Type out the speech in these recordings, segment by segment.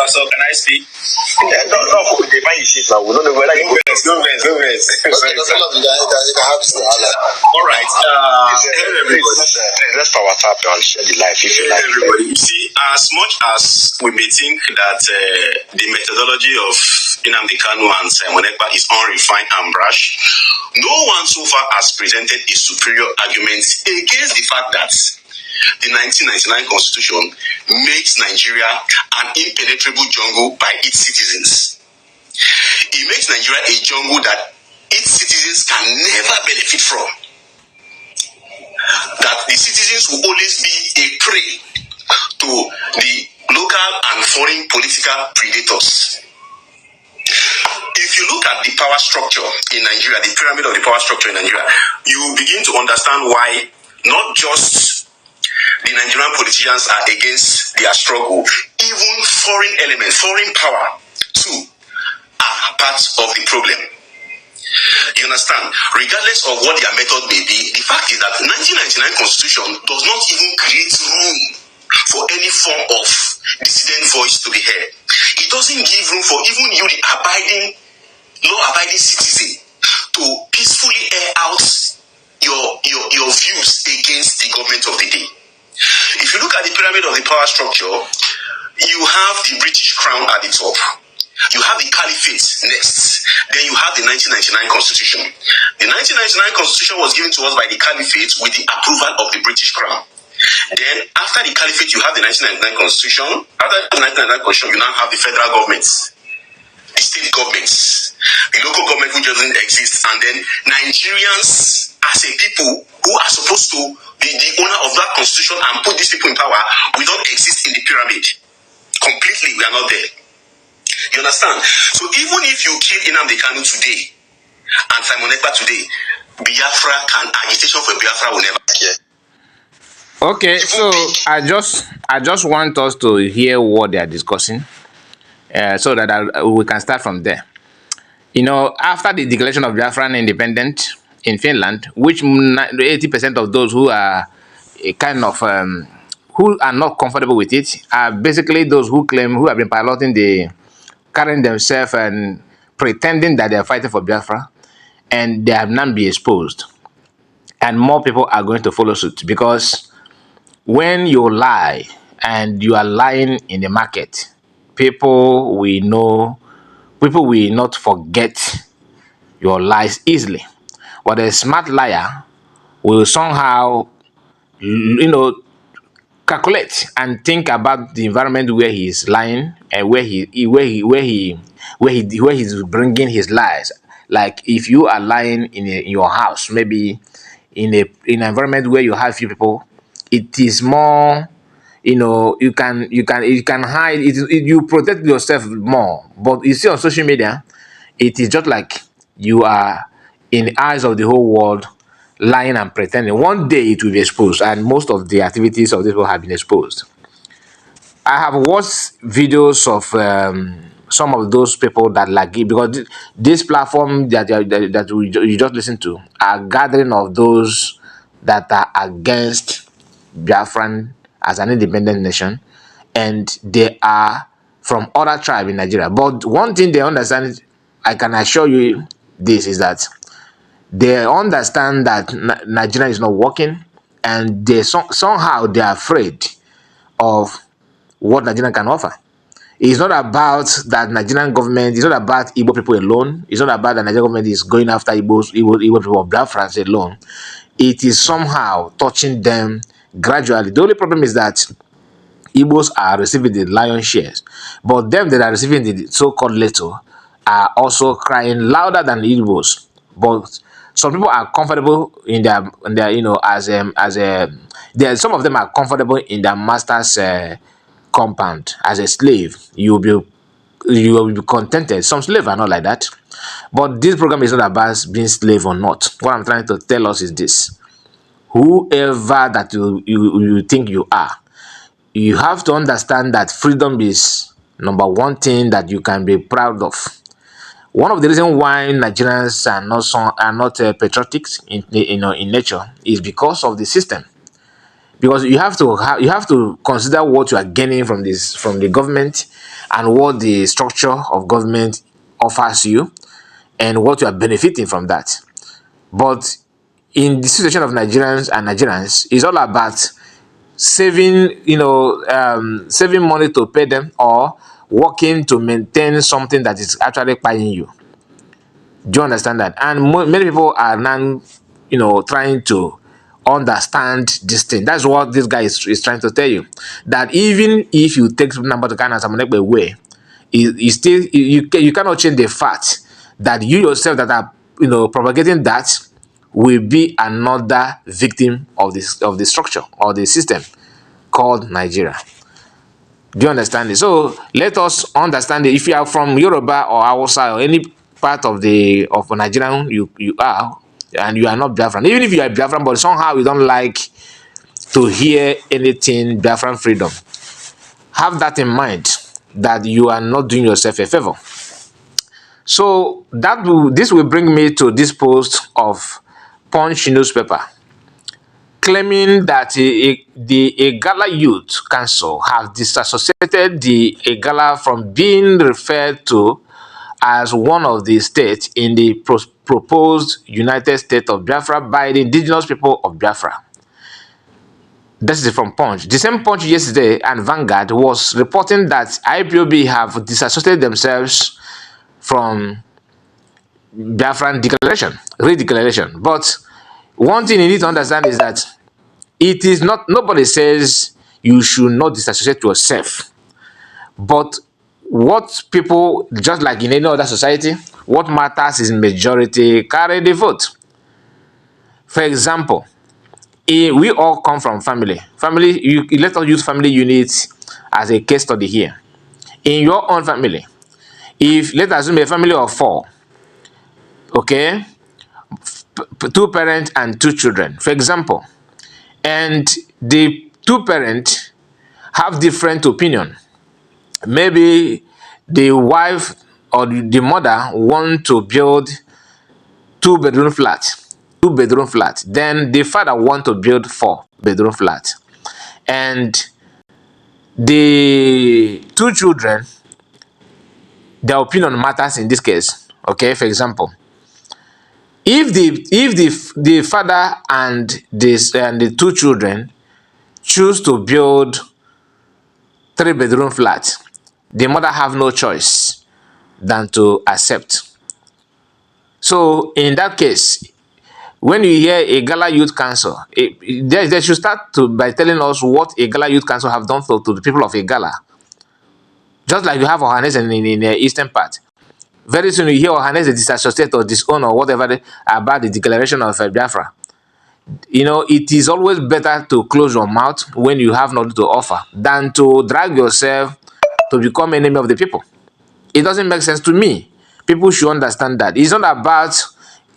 So can I speak? No, the man you see now, we don't know whether you Go verse. All right. Let's power tap and share the life if you like. Everybody, you see, as much as we may think that the methodology of Nnamdi Kanu and Simon Ekpa is unrefined and brash, no one so far has presented a superior argument against the fact that the 1999 Constitution makes Nigeria an impenetrable jungle by its citizens. It makes Nigeria a jungle that its citizens can never benefit from. That the citizens will always be a prey to the local and foreign political predators. If you look at the power structure in Nigeria, the pyramid of the power structure in Nigeria, you begin to understand why not just the Nigerian politicians are against their struggle, even foreign elements, foreign power too, are part of the problem. You understand? Regardless of what their method may be, the fact is that the 1999 Constitution does not even create room for any form of dissident voice to be heard. It doesn't give room for even you, the law-abiding citizen, to peacefully air out your views against the government of the day. If you look at the pyramid of the power structure, you have the British crown at the top. You have the Caliphate next. Then you have the 1999 Constitution. The 1999 Constitution was given to us by the Caliphate with the approval of the British crown. Then after the Caliphate, you have the 1999 Constitution. After the 1999 Constitution, you now have the federal governments, the state governments, the local government which doesn't exist, and then Nigerians as a people who are supposed to be the owner of that constitution and put these people in power, we don't exist in the pyramid. Completely, we are not there. You understand? So even if you kill Nnamdi Kanu today and Simon Ekpa today, Biafra agitation for Biafra will never care. Okay, so I just want us to hear what they are discussing, so that we can start from there. You know, after the declaration of Biafran independence in Finland, which 80% of those who are kind of who are not comfortable with it are basically those who claim, who have been piloting carrying themselves and pretending that they are fighting for Biafra, and they have not been exposed. And more people are going to follow suit, because when you lie and you are lying in the market, people will not forget your lies easily. But a smart liar will somehow, calculate and think about the environment where he is lying and where he's bringing his lies. Like if you are lying in your house, maybe in an environment where you have few people, it is more, you can hide it, you protect yourself more. But you see on social media, it is just like you are in the eyes of the whole world, lying and pretending. One day it will be exposed, and most of the activities of these people have been exposed. I have watched videos of some of those people that like it, because this platform that you just listen to are gathering of those that are against Biafran as an independent nation, and they are from other tribes in Nigeria. But one thing they understand, I can assure you this, is that they understand that Nigeria is not working, and they somehow they are afraid of what Nigeria can offer. It's not about that Nigerian government, it's not about Igbo people alone. It's not about that Nigerian government is going after Igbo people of Biafra alone. It is somehow touching them gradually. The only problem is that Igbos are receiving the lion's shares, but them that are receiving the so-called little are also crying louder than the Igbos. But some people are comfortable in their some of them are comfortable in their master's compound as a slave. You will be contented. Some slaves are not like that. But this program is not about being slave or not. What I'm trying to tell us is this: whoever that you think you are, you have to understand that freedom is number one thing that you can be proud of. One of the reasons why Nigerians are not patriotic in nature is because of the system. because you have to consider what you are gaining from the government, and what the structure of government offers you, and what you are benefiting from that. But in the situation of Nigerians, it's all about saving, saving money to pay them, or working to maintain something that is actually paying you. Do you understand that? And many people are now, trying to understand this thing. That's what this guy is trying to tell you. That even if you take number to kind of some away, you still you cannot change the fact that you yourself that are propagating that will be another victim of the structure or the system called Nigeria. Do you understand it? So let us understand it. If you are from Yoruba or Hausa or any part of Nigerian you are, and you are not Biafran, even if you are Biafran, but somehow you don't like to hear anything Biafran freedom, have that in mind, that you are not doing yourself a favor. So this will bring me to this post of Punch newspaper, claiming that the Igala Youth Council have disassociated the Igala from being referred to as one of the states in the proposed United States of Biafra by the indigenous people of Biafra. This is from Punch. The same Punch yesterday and Vanguard was reporting that IPOB have disassociated themselves from Biafran declaration, redeclaration. But one thing you need to understand is that it is not, nobody says you should not disassociate yourself. But what people, just like in any other society, what matters is majority carry the vote. For example, we all come from family. Let us use family units as a case study here. In your own family, if let's assume a family of 4, okay, 2 parents and 2 children, for example, and the 2 parents have different opinion. Maybe the wife or the mother want to build 2-bedroom flat. Then the father want to build 4-bedroom flat. And the 2 children, their opinion matters in this case. Okay, for example, if the father and the 2 children choose to build 3-bedroom flat, the mother have no choice than to accept. So in that case, when you hear Igala Youth Council, they should start by telling us what Igala Youth Council have done to the people of Igala. Just like you have Ohanes in the eastern part. Very soon you hear Ohanes disassociate or disown or whatever about the declaration of Biafra. It is always better to close your mouth when you have nothing to offer than to drag yourself to become enemy of the people. It doesn't make sense to me. People should understand that. It's not about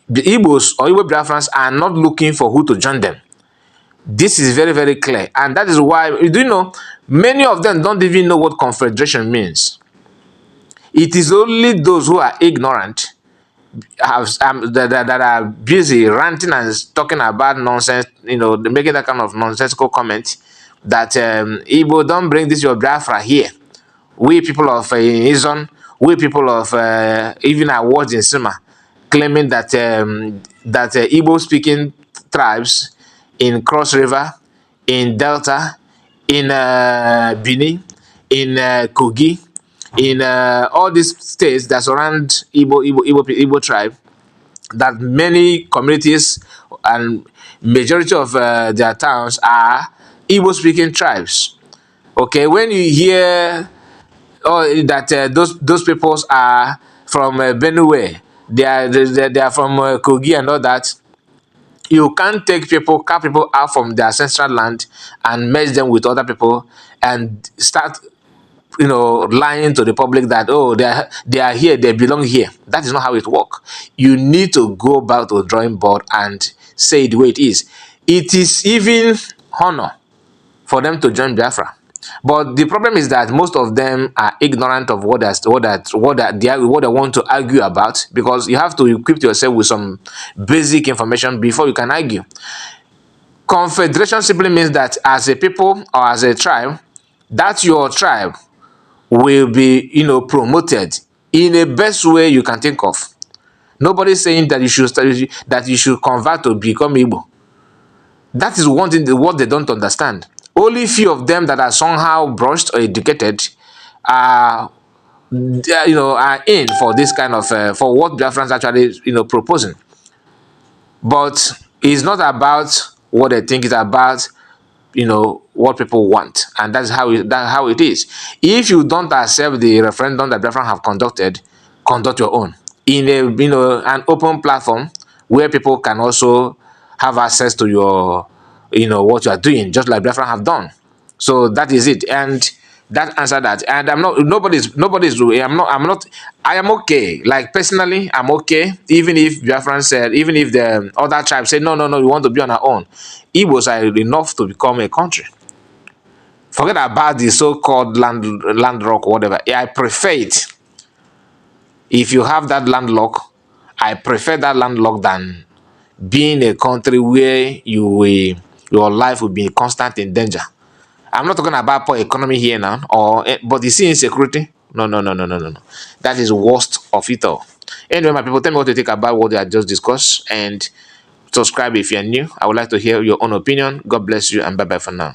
the Igbos or Igbo Biafrans are not looking for who to join them. This is very, very clear. And that is why, many of them don't even know what confederation means. It is only those who are ignorant that are busy ranting and talking about nonsense, making that kind of nonsensical comment that Igbo, don't bring this your Biafra here. We people of Izon, we people of even awards in Sima, claiming that Igbo speaking tribes in Cross River, in Delta, in Bini, in Kogi, in all these states that surround Igbo tribe, that many communities and majority of their towns are Igbo speaking tribes. Okay, when you hear that those peoples are from Benue, they are from Kogi and all that, you can't cut people out from their ancestral land and merge them with other people and start lying to the public that they are here, they belong here. That is not how it works. You need to go back to the drawing board and say it the way it is. It is even honor for them to join Biafra. But the problem is that most of them are ignorant of what they want to argue about, because you have to equip yourself with some basic information before you can argue. Confederation simply means that as a people or as a tribe, that your tribe will be, promoted in the best way you can think of. Nobody's saying that you should convert to become Igbo. That is one thing what they don't understand. Only few of them that are somehow brushed or educated are are in for this kind of for what Biafrans actually proposing. But it's not about what they think, it's about what people want, and that's how it is. If you don't accept the referendum that Biafra have conducted, conduct your own in a an open platform where people can also have access to your what you are doing, just like Biafra have done. So that is it, and that answer that. And I'm not nobody's I'm not I am okay. Like personally, I'm okay. Even if Biafran said, even if the other tribes say no, we want to be on our own. Igbos are enough to become a country. Forget about the so-called land lock, whatever. I prefer it. If you have that landlock, I prefer that landlock than being a country where your life will be constant in danger. I'm not talking about poor economy here now, but you see insecurity. No. That is worst of it all. Anyway, my people, tell me what you think about what I just discussed, and subscribe if you're new. I would like to hear your own opinion. God bless you, and bye bye for now.